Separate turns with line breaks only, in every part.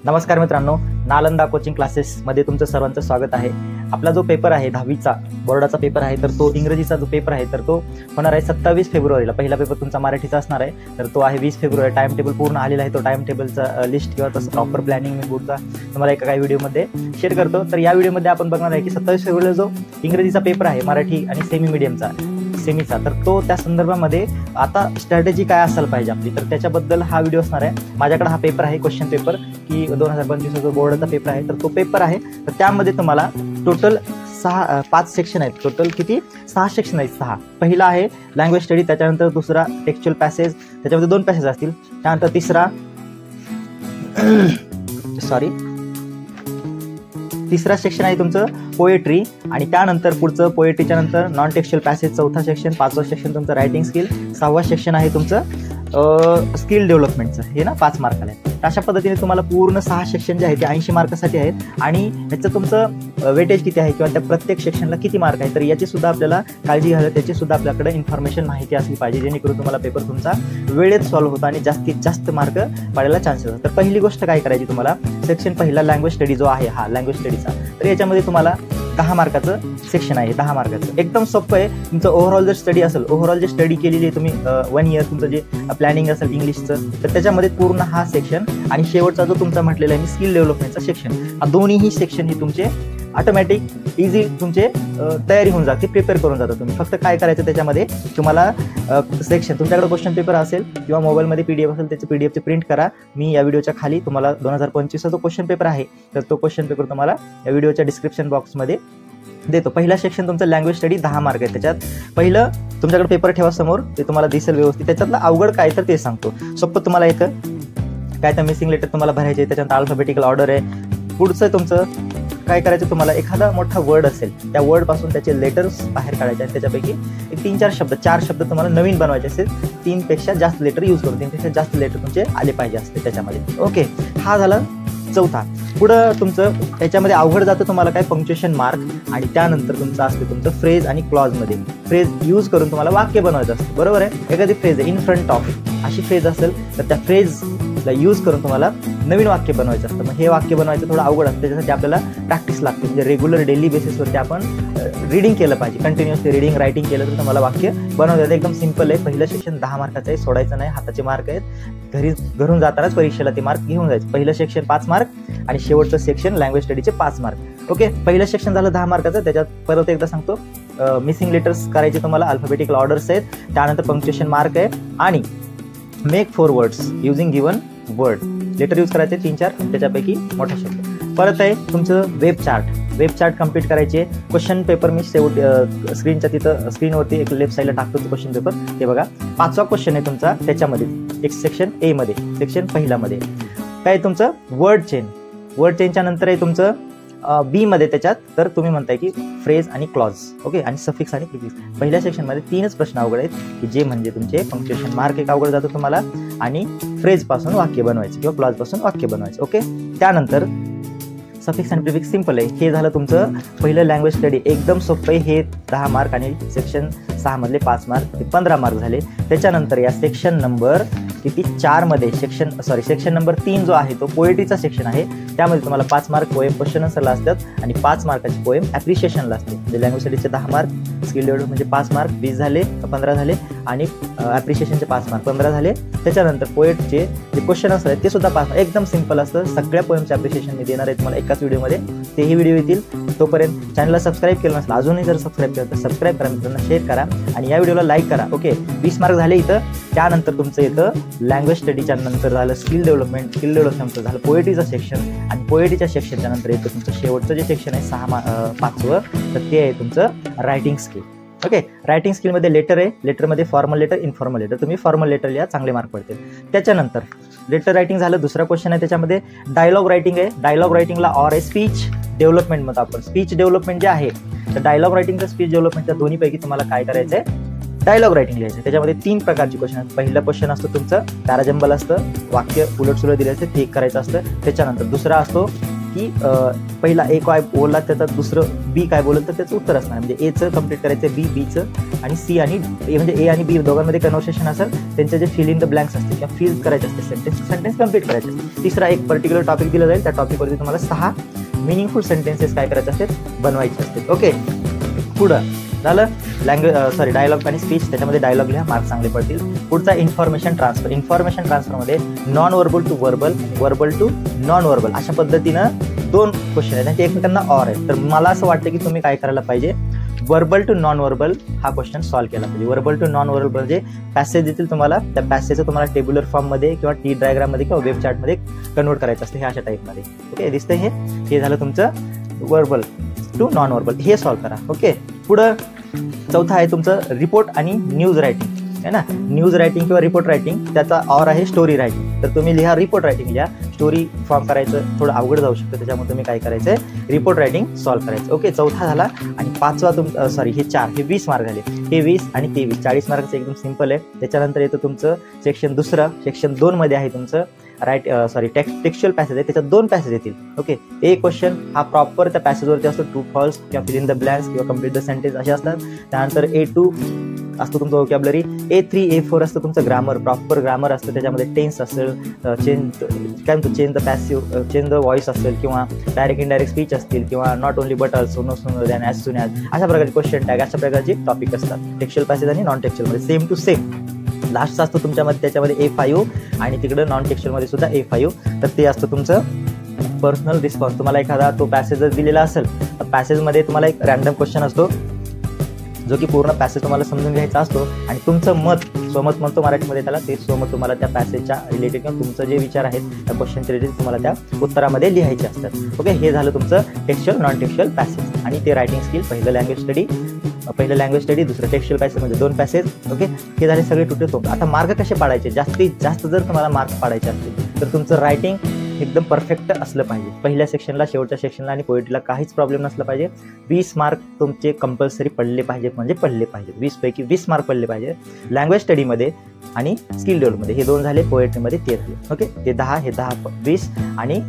नमस्कार मित्रांनो, नालंदा कोचिंग क्लासेसमध्ये तुमचं सर्वांचं स्वागत आहे। आपला जो पेपर आहे 10वीचा बोर्डाचा पेपर आहे, तर तो इंग्रजीचा जो पेपर आहे तर तो होणार आहे 27 फेब्रुवारीला। पहिला पेपर तुमचा मराठीचा असणार आहे, तर तो आहे 20 फेब्रुवारी। टाइम टेबल पूर्ण आलेला आहे, तो टाइम टेबलचा लिस्ट किंवा तसं प्रॉपर प्लॅनिंग मी बोर्डचा तुम्हाला एका काही व्हिडिओमध्ये शेअर करतो। तर या व्हिडिओमध्ये आपण बघणार आहे की 27 फेब्रुवारीला जो इंग्रजीचा पेपर आहे मराठी आणि सेमी मीडियमचा सेमीचा, तर तो त्या संदर्भामध्ये आता स्ट्रॅटेजी काय असायला पाहिजे आपली, तर त्याच्याबद्दल हा व्हिडिओ असणार आहे। माझ्याकडे हा पेपर आहे क्वेश्चन पेपर की 2025 जो बोर्डाचा पेपर आहे, तर तो पेपर आहे। तर त्यामध्ये तुम्हाला टोटल 5 सेक्शन आहेत। टोटल किती? 6 सेक्शन आहेत। 6 पहिला आहे लँग्वेज स्टडी, त्याच्यानंतर दुसरा टेक्स्च्युअल पॅसेज, त्याच्यामध्ये 2 पॅसेज असतील। त्यानंतर तिसरा सेक्शन आहे तुमचं पोएट्री, आणि त्यानंतर पुढचं पोएट्रीच्या नंतर नॉन टेक्स्च्युअल पॅसेज चौथा सेक्शन, 5वा सेक्शन तुमचं रायटिंग स्किल, 6वा सेक्शन आहे तुमचं स्किल डेव्हलपमेंटचं, हे ना 5 मार्काला आहे। अशा पद्धतीने तुम्हाला पूर्ण 6 सेक्शन जे आहेत ते 80 मार्कासाठी आहेत, आणि ह्याचं तुमचं वेटेज किती आहे किंवा त्या प्रत्येक सेक्शनला किती मार्क आहे, तर याची सुद्धा आपल्याला काळजी घ्यावी, त्याची सुद्धा आपल्याकडे इन्फॉर्मेशन माहिती असली पाहिजे, जेणेकरून तुम्हाला पेपर तुमचा वेळेत सॉल्व्ह होतो आणि जास्तीत जास्त मार्क पाडायला चान्सेस असतात। तर पहिली गोष्ट काय करायची, तुम्हाला सेक्शन पहिला लँग्वेज स्टडी जो आहे हा लँग्वेज स्टडीचा, तर याच्यामध्ये तुम्हाला 10 मार्काचं सेक्शन आहे। 10 मार्काचं एकदम सोपं आहे। तुमचं ओव्हरऑल जर स्टडी असेल, ओव्हरऑल जे स्टडी केलेली आहे तुम्ही 1 इयर तुमचं जे प्लॅनिंग असेल इंग्लिशचं, तर त्याच्यामध्ये पूर्ण हा सेक्शन आणि शेवटचा जो तुमचा म्हटलेला आहे मी स्किल डेव्हलपमेंटचा सेक्शन, दोन्हीही सेक्शन हे तुमचे ऑटोमॅटिक इझी तुमचे तयारी होऊन जाते, प्रिपेअर करून जाता तुम्ही। फक्त काय करायचं, त्याच्यामध्ये तुम्हाला सेक्शन तुमच्याकडे क्वेश्चन पेपर असेल किंवा मोबाईलमध्ये PDF असेल, त्याची PDFची प्रिंट करा। मी या व्हिडिओच्या खाली तुम्हाला 2025चा जो क्वेश्चन पेपर आहे, तर तो क्वेश्चन पेपर तुम्हाला या व्हिडिओच्या डिस्क्रिप्शन बॉक्समध्ये देतो। पहिला सेक्शन तुमचं लँग्वेज स्टडी 10 मार्क आहे। त्याच्यात पहिलं तुमच्याकडे पेपर ठेवा समोर, ते तुम्हाला दिसेल व्यवस्थित। त्याच्यातलं अवघड काय तर ते सांगतो, सोपं तुम्हाला येतं काय, तर मिसिंग लेटर तुम्हाला भरायचे, त्याच्यानंतर अल्फाबेटिकल ऑर्डर आहे। पुढचं तुमचं काय करायचं, तुम्हाला एखादा मोठा वर्ड असेल, त्या वर्ड पासून त्याचे लेटर्स बाहेर काढायचे आणि त्याच्यापैकी 3-4 शब्द 4 शब्द तुम्हाला नवीन बनवायचे असेल, 3 पेक्षा जास्त लेटर यूज करून 3 पेक्षा जास्त लेटर तुमचे आले पाहिजे असते त्याच्यामध्ये। ओके, हा झाला चौथा। पुढं तुमचं त्याच्यामध्ये अवघड जातं तुम्हाला काय, पंक्च्युएशन मार्क, आणि त्यानंतर तुमचं असते तुमचं फ्रेज आणि क्लॉजमध्ये फ्रेज यूज करून तुम्हाला वाक्य बनवायचं असतं, बरोबर आहे। एखादी फ्रेज आहे इन फ्रंट ऑफ अशी फ्रेज असेल, तर त्या फ्रेजला यूज करून तुम्हाला नवीन वाक्य बनवायचं असतं। मग हे वाक्य बनवायचं थोडं अवघड असतं, त्याच्यासाठी आपल्याला प्रॅक्टिस लागते, म्हणजे रेग्युलर डेली बेसिसवरती आपण रीडिंग केलं पाहिजे, कंटिन्युअसली रीडिंग रायटिंग केलं तर तुम्हाला वाक्य बनवता एकदम सिंपल आहे। पहिलं सेक्शन 10 मार्काचं आहे, सोडायचं नाही, हाताचे मार्क आहेत, घरून जातानाच परीक्षेला ते मार्क घेऊन जायचे। पहिलं सेक्शन 5 मार्क आणि शेवटचं सेक्शन लँग्वेज स्टडीचे 5 मार्क। ओके, पहिलं सेक्शन झालं 10 मार्काचं। त्याच्यात परत एकदा सांगतो, मिसिंग लेटर्स करायचे तुम्हाला, अल्फाबेटिकल ऑर्डर्स आहेत, त्यानंतर पंक्च्युएशन मार्क आहे, आणि make 4 words using given word, letter use करायचे 3-4, त्याच्यापैकी मोठा शब्द। परत आहे तुमचं वेब चार्ट कंप्लीट करायचे। क्वेश्चन पेपर मी स्क्रीनच्या तिथं स्क्रीनवरती एक लेफ्ट साईडला टाकतो तो क्वेश्चन पेपर, ते बघा 5वा क्वेश्चन आहे तुमचा। त्याच्यामध्ये एक सेक्शन ए मध्ये, सेक्शन पहिल्यामध्ये काय तुमचं वर्ड चेनच्या नंतर आहे तुमचं बी मध्ये, त्याच्यात तर तुम्ही म्हणताय की फ्रेज आणि क्लॉज, ओके, आणि सफिक्स आणि प्रिफिक्स। पहिल्या सेक्शनमध्ये 3च प्रश्न अवघड आहेत, की जे म्हणजे तुमचे पंक्च्युएशन मार्क एक अवघड जातो तुम्हाला, आणि फ्रेज पासून वाक्य बनवायचे किंवा क्लॉज पासून वाक्य बनवायचे। ओके, त्यानंतर सफिक्स आणि प्रिफिक्स सिंपल आहे। हे झालं तुमचं पहिलं लँग्वेज स्टडी, एकदम सोपं आहे हे। 10 मार्क आणि सेक्शन 6 मधले 5 मार्क, 15 मार्क झाले। त्याच्यानंतर या सेक्शन नंबर किती 4 मध्ये सेक्शन नंबर 3 जो आहे तो पोएट्रीचा सेक्शन आहे, त्यामध्ये तुम्हाला 5 मार्क पोएम क्वेश्चन आन्सरला असतात आणि 5 मार्काची पोएम ॲप्रिशिएशनला असते। म्हणजे लँग्वेज स्टडीचे 10 मार्क, स्किल डेव्हलप म्हणजे 5 मार्क 20 झाले, 15 झाले, आणि ॲप्रिशिएशनचे 5 मार्क 15 झाले। त्याच्यानंतर पोएटचे जे क्वेश्चन असतात ते सुद्धा 5 मार्क, एकदम सिंपल असतं। सगळ्या पोएमचे ॲप्रिशिएशन मी देणार आहे तुम्हाला एकाच व्हिडिओमध्ये, तेही व्हिडिओ येतील। तोपर्यंत चॅनलला सबस्क्राईब केलं नसेल, अजूनही जर सबस्क्राईब केलं तर सबस्क्राईब करा, मित्रांना शेअर करा, आणि या व्हिडिओला लाईक करा। ओके, 20 मार्क झाले इथं। त्यानंतर तुमचं येतं लँग्वेज स्टडीच्या नंतर झालं स्किल डेव्हलपमेंटचं झालं पोएट्रीचं सेक्शन, आणि पोएट्रीच्या सेक्शनच्या नंतर येतं तुमचं शेवटचं जे सेक्शन आहे 5वं, तर ते आहे तुमचं रायटिंग स्किल। ओके, रायटिंग स्किलमध्ये लेटर आहे, लेटरमध्ये फॉर्मल लेटर, इन्फॉर्मल लेटर, तुम्ही फॉर्मल लेटर लिहा, चांगले मार्क पडतील। त्याच्यानंतर लेटर रायटिंग झालं, दुसरा क्वेश्चन आहे त्याच्यामध्ये डायलॉग रायटिंग आहे। डायलॉग रायटिंगला ऑर आहे स्पीच डेव्हलपमेंटमध्ये, आपण स्पीच डेव्हलपमेंट जे आहे, तर डायलॉग रायटिंगचं स्पीच डेव्हलपमेंटच्या दोन्हीपैकी तुम्हाला काय करायचं आहे, डायलॉग रायटिंग लिहायचं। त्याच्यामध्ये 3 प्रकारचे क्वेश्चन आहेत। पहिला क्वेश्चन असतो तुमचं पॅराजंबल असतं, वाक्य उलट सुलट दिले असते, ते करायचं असतं। त्याच्यानंतर दुसरा असतो की पहिला ए काय बोलला त्याचा दुसरं बी काय बोललं तर त्याचं उत्तर असणार. म्हणजे एचं कम्प्लीट करायचं, बीचं, आणि सी आणि म्हणजे ए आणि बी दोघांमध्ये कन्व्हर्सेशन असेल, त्यांचे जे फिल इन द ब्लँक्स असतील किंवा फिल करायचे असते सेंटेन्स कंप्लीट करायचे असते. तिसरा एक पर्टिक्युलर टॉपिक दिला जाईल, त्या टॉपिकवरती तुम्हाला 6 मिनिंगफुल सेंटेन्सेस काय करायचे असतात, बनवायचे असतात. ओके, पुढं झालं डायलॉग आणि स्पीच. त्याच्यामध्ये डायलॉग लिहा, मार्क्स चांगले पडतील. पुढचा इन्फॉर्मेशन ट्रान्सफर. इन्फॉर्मेशन ट्रान्सफरमध्ये non verbal to verbal, verbal to non verbal अशा पद्धतीनं 2 क्वेश्चन आहेत, त्यांचे एकमेकांना ऑर आहेत. तर मला असं वाटतं की तुम्ही काय करायला पाहिजे, वर्बल टू नॉन वर्बल हा क्वेश्चन सॉल्व्ह केला पाहिजे. वर्बल टू नॉन वर्बल म्हणजे पॅसेज देतील तुम्हाला, त्या पॅसेजचं तुम्हाला टेब्युलर फॉर्ममध्ये किंवा टी डायग्राममध्ये किंवा वेब चार्टमध्ये कन्वर्ट करायचं असतं, हे अशा टाईपमध्ये. ओके, दिसतंय हे झालं तुमचं वर्बल टू नॉन वर्बल, हे सॉल्व्ह करा. ओके, पुढं चौथा आहे तुमचं रिपोर्ट आणि न्यूज रायटिंग आहे ना. न्यूज रायटिंग किंवा रिपोर्ट रायटिंग, त्याचा ऑर आहे स्टोरी रायटिंग. तर तुम्ही लिहा रिपोर्ट रायटिंग लिहा. स्टोरी फॉर्म करायचं थोडं अवघड जाऊ शकतं, त्याच्यामुळे तुम्ही काय करायचं आहे, रिपोर्ट रायटिंग सॉल्व्ह करायचं. ओके, चौथा झाला. आणि पाचवा हे 4, हे 20 मार्क झाले. हे 20 आणि 23 40 मार्कचं एकदम सिम्पल आहे. त्याच्यानंतर येतं तुमचं सेक्शन दुसरं. सेक्शन 2 मध्ये आहे तुमचं टेक्स्च्युअल पॅसेज आहे, त्याच्यात 2 पॅसेज येतील. ओके, एक क्वेश्चन हा प्रॉपर त्या पॅसेजवरती असतो, ट्रू फॉल्स किंवा फिल इन द ब्लँक्स किंवा कम्प्लीट द सेंटेन्स असे असतात. त्यानंतर A2 असतो तुमचं वोकॅब्युलरी, A3 A4 असतं तुमचं ग्रामर, प्रॉपर ग्रामर असतं. त्याच्यामध्ये टेन्स असेल, change the passive, change the voice असेल, किंवा डायरेक्ट इनडायरेक्ट स्पीच असतील, किंवा not only but also, no sooner than, as soon as, अशा प्रकारचे क्वेश्चन टॅग, अशा प्रकारचे टॉपिक असतात टेक्स्च्युअल पॅसेज आणि नॉन टेक्स्च्युअलमध्ये. सेम टू सेम लास्टचा असतो तुमच्यामध्ये, त्याच्यामध्ये A5 आणि तिकडं नॉन टेक्स्च्युअलमध्ये सुद्धा A5. तर ते असतं तुमचं पर्सनल रिस्पॉन्स. तुम्हाला एखादा तो पॅसेज जर दिलेला असेल, तर पॅसेजमध्ये तुम्हाला एक रॅन्डम क्वेश्चन असतो, जो की पूर्ण पॅसेज तुम्हाला समजून घ्यायचा असतो, आणि तुमचं स्वमत म्हणतो मराठीमध्ये त्याला, ते स्वमत तुम्हाला त्या पॅसेजच्या रिलेटेड किंवा तुमचं जे विचार आहेत त्या क्वेश्चनच्या रिलेटेड तुम्हाला त्या उत्तरामध्ये लिहायचे असतात. ओके, हे झालं तुमचं टेक्स्च्युअल नॉन टेक्स्च्युअल पॅसेज. आणि ते रायटिंग स्किल, पहिलं लँग्वेज स्टडी, दुसरं टेक्स्च्युअल पॅसेज म्हणजे 2 पॅसेज. ओके, हे झाले सगळे टोटल. आता मार्क कसे पाडायचे, जास्तीत जास्त जर तुम्हाला मार्क पाडायचे असतील तर तुमचं रायटिंग एकदम परफेक्ट असलं पाहिजे. पहिल्या सेक्शनला, शेवटच्या सेक्शनला आणि पोएट्रीला काहीच प्रॉब्लेम नसला पाहिजे. 20 मार्क तुमचे कंपल्सरी पडले पाहिजे, म्हणजे पडले पाहिजे. 20 पैकी 20 मार्क पडले पाहिजे लँग्वेज स्टडीमध्ये आणि स्किल डेव्हलपमध्ये. हे 2 झाले, पोएट्रीमध्ये 13 झाले. ओके, हे 10 20 आणि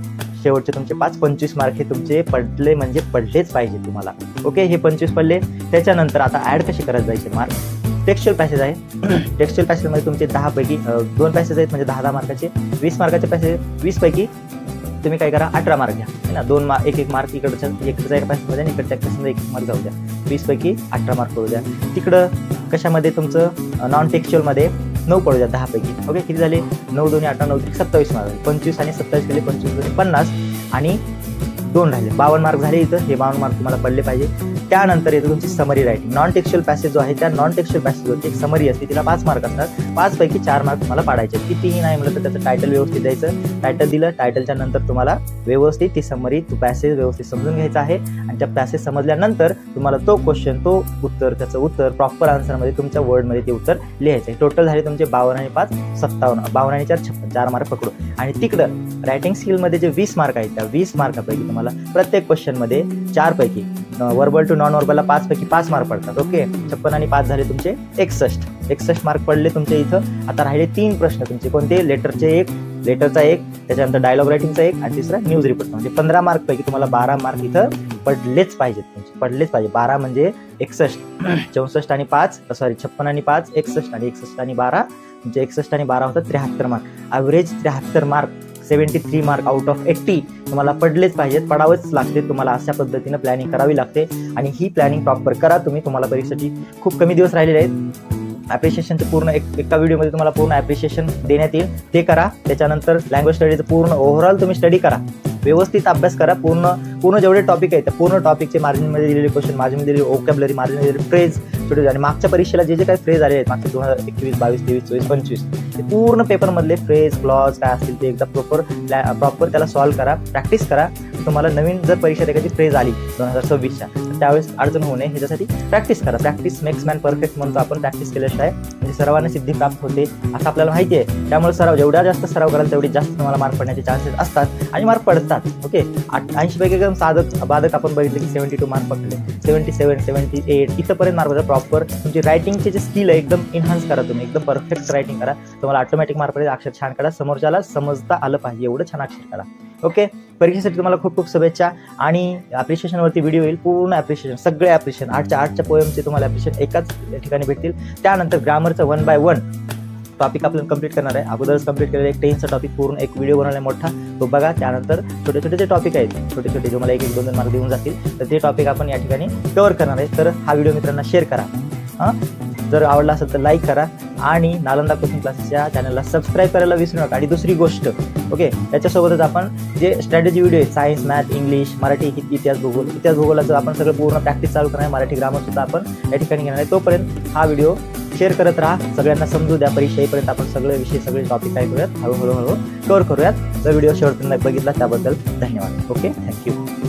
शेवटचे तुमचे 25 मार्क हे तुमचे पडले, म्हणजे पडलेच पाहिजे तुम्हाला. ओके, हे 25 पडले. त्याच्यानंतर आता ॲड कसे करत जायचे मार्क. टेक्स्च्युअल पॅसेज आहे, टेक्स्च्युअल पॅसेजमध्ये तुमचे 10 पैकी 2 पॅसेज आहेत, म्हणजे 10 मार्काचे. 20 मार्काचे पॅसेज, 20 पैकी तुम्ही काय करा, 18 मार्क घ्या ना. 2 मार्क, एक मार्क इकडच्या पॅसेजमध्ये आणि इकडच्या पॅसेजमध्ये 1 मार्क जाऊ द्या. 20 पैकी 18 मार्क पडू द्या. तिकडं कशामध्ये तुमचं नॉन टेक्स्च्युअलमध्ये 9 पडू द्या 10 पैकी. ओके, किती झाले, 9 2 18 9 27 मार्क झाले. 25 आणि 27 केले, 25 50 आणि 2 राहिले, 52 मार्क झाले. इथं हे 52 मार्क तुम्हाला पडले पाहिजे. त्यानंतर येतो तुमची summary writing. Non textual passage जो आहे, त्या नॉन टेक्स्च्युअल पॅसेजवरती एक समरी असते, तिला 5 मार्क असतात. 5 पैकी 4 मार्क तुम्हाला पाडायचे. कितीही नाही म्हटलं तर त्याचं टायटल व्यवस्थित द्यायचं. टायटल दिलं, टायटलच्या नंतर तुम्हाला व्यवस्थित ती समरी, तो पॅसेज व्यवस्थित समजून घ्यायचा आहे. आणि त्या पॅसेज समजल्यानंतर तुम्हाला तो क्वेश्चन, तो उत्तर, त्याचं उत्तर प्रॉपर आन्सरमध्ये तुमच्या वर्डमध्ये ते उत्तर लिहायचं आहे. टोटल झाले तुमचे 52 आणि 5 57, 52 आणि 4 56, 4 मार्क पकडू. आणि तिकडं रायटिंग स्किलमध्ये जे 20 मार्क आहेत, त्या 20 मार्कापैकी तुम्हाला प्रत्येक क्वेश्चनमध्ये 4 पैकी, वर्बल टू नॉन वर्बलला 5 पैकी 5 मार्क पडतात. ओके, 56 आणि 5 झाले तुमचे 61 मार्क पडले तुमचे इथं. आता राहिले 3 प्रश्न तुमचे, कोणते, लेटरचा एक, त्याच्यानंतर डायलॉग रायटिंगचा 1 आणि तिसरा न्यूज रिपोर्ट. म्हणजे 15 मार्क पैकी तुम्हाला 12 मार्क इथं पडलेच पाहिजेत तुमचे, पडलेच पाहिजे. 12 म्हणजे 61, 64 आणि 5 56 आणि 5 61 आणि 61 आणि 12 म्हणजे 61 आणि 12 होतात 73 mark. Average 73 mark, 73 mark out of 80 तुम्हाला पडलेच पाहिजेत, पडावंच लागते. तुम्हाला अशा पद्धतीनं प्लॅनिंग करावी लागते. आणि ही प्लॅनिंग प्रॉपर करा तुम्ही. तुम्हाला परीक्षेची खूप कमी दिवस राहिलेले आहेत. ॲप्रिशिएशनचं पूर्ण एका व्हिडिओमध्ये तुम्हाला पूर्ण ॲप्रिशिएशन देण्यात येईल, ते करा. त्याच्यानंतर लँग्वेज स्टडीचं पूर्ण ओव्हरऑल तुम्ही स्टडी करा, व्यवस्थित अभ्यास करा. पूर्ण जेवढे टॉपिक आहेत त्या पूर्ण टॉपिकचे मार्जिनमध्ये दिलेले क्वेश्चन, मार्जिनमध्ये दिलेली वोकॅब्युलरी, मार्जिनमध्ये दिलेले फ्रेज छोटे, आणि मागच्या परीक्षेला जे काही फ्रेज आले आहेत मागच्या 2021 22 23 24 25 ते पूर्ण पेपरमधले फ्रेज, क्लॉज काय असतील ते एकदा प्रॉपर त्याला सॉल्व्ह करा, प्रॅक्टिस करा. तुम्हाला नवीन जर परीक्षेत एखादी फ्रेज आली 2026च्या, त्यावेळेस अडचण होऊ नये ह्याच्यासाठी प्रॅक्टिस करा. प्रॅक्टिस मेक्स मॅन परफेक्ट म्हणतो आपण. प्रॅक्टिस केल्याशिवाय म्हणजे सर्वांना सिद्धी प्राप्त होते असं आपल्याला माहिती आहे. त्यामुळे जेवढा जास्त सराव कराल तेवढे जास्त तुम्हाला मार्क पडण्याचे चान्सेस असतात आणि मार्क पडतात. ओके, 80 पैकी एकदम बाधक आपण बघितलं की 72 मार्क पकडले, 77 78 इथंपर्यंत मार्क पडतात. प्रॉपर तुमची रायटिंगचे जे स्किल आहे एकदम एन्हान्स करा तुम्ही, एकदम परफेक्ट रायटिंग करा. तुम्हाला ऑटोमॅटिक मार्क पडेल. अक्षर छान करा, समोरच्याला समजता आलं पाहिजे एवढं छान अक्षर करा. ओके, परीक्षेसाठी तुम्हाला खूप खूप शुभेच्छा आणि ॲप्रिशिएशनवरती व्हिडिओ येईल, पूर्ण ॲप्रिशिएशन, सगळे ॲप्रिशिएशन 8च्या पोएमचे तुम्हाला ॲप्रिशिएशन एकाच ठिकाणी भेटतील. त्यानंतर ग्रामरचं 1 by 1 टॉपिक आपल्याला कंप्लीट करणार आहे. अगोदरच कंप्लीट केलेलं एक टेन्सचा टॉपिक पूर्ण एक व्हिडिओ बनवला आहे मोठा, तो बघा. त्यानंतर छोटे छोटे जे टॉपिक आहेत, छोटे छोटे जो मला 1-2 मार्क देऊन जातील, तर ते टॉपिक आपण या ठिकाणी कव्हर करणार आहे. तर हा व्हिडिओ मित्रांना शेअर करा. जर आवडला असेल तर लाईक करा आणि नालंदा कोचिंग क्लासेसच्या चॅनलला सबस्क्राईब करायला विसरू नका. आणि दुसरी गोष्ट, ओके, त्याच्यासोबतच आपण जे स्ट्रॅटेजी व्हिडिओ आहे, सायन्स, मॅथ, इंग्लिश, मराठी, इतिहास, भूगोलाचं आपण सगळं पूर्ण प्रॅक्टिस चालू करणार आहे. मराठी ग्रामरसुद्धा आपण या ठिकाणी घेणार आहे. तोपर्यंत हा व्हिडिओ शेअर करत राहा, सगळ्यांना समजू द्या. परीक्षा येईपर्यंत आपण सगळे विषय, सगळे टॉपिक काय करूयात, हळूहळू कव्हर करूयात. जर व्हिडिओ शेवटपर्यंत बघितला त्याबद्दल धन्यवाद. Okay, thank you.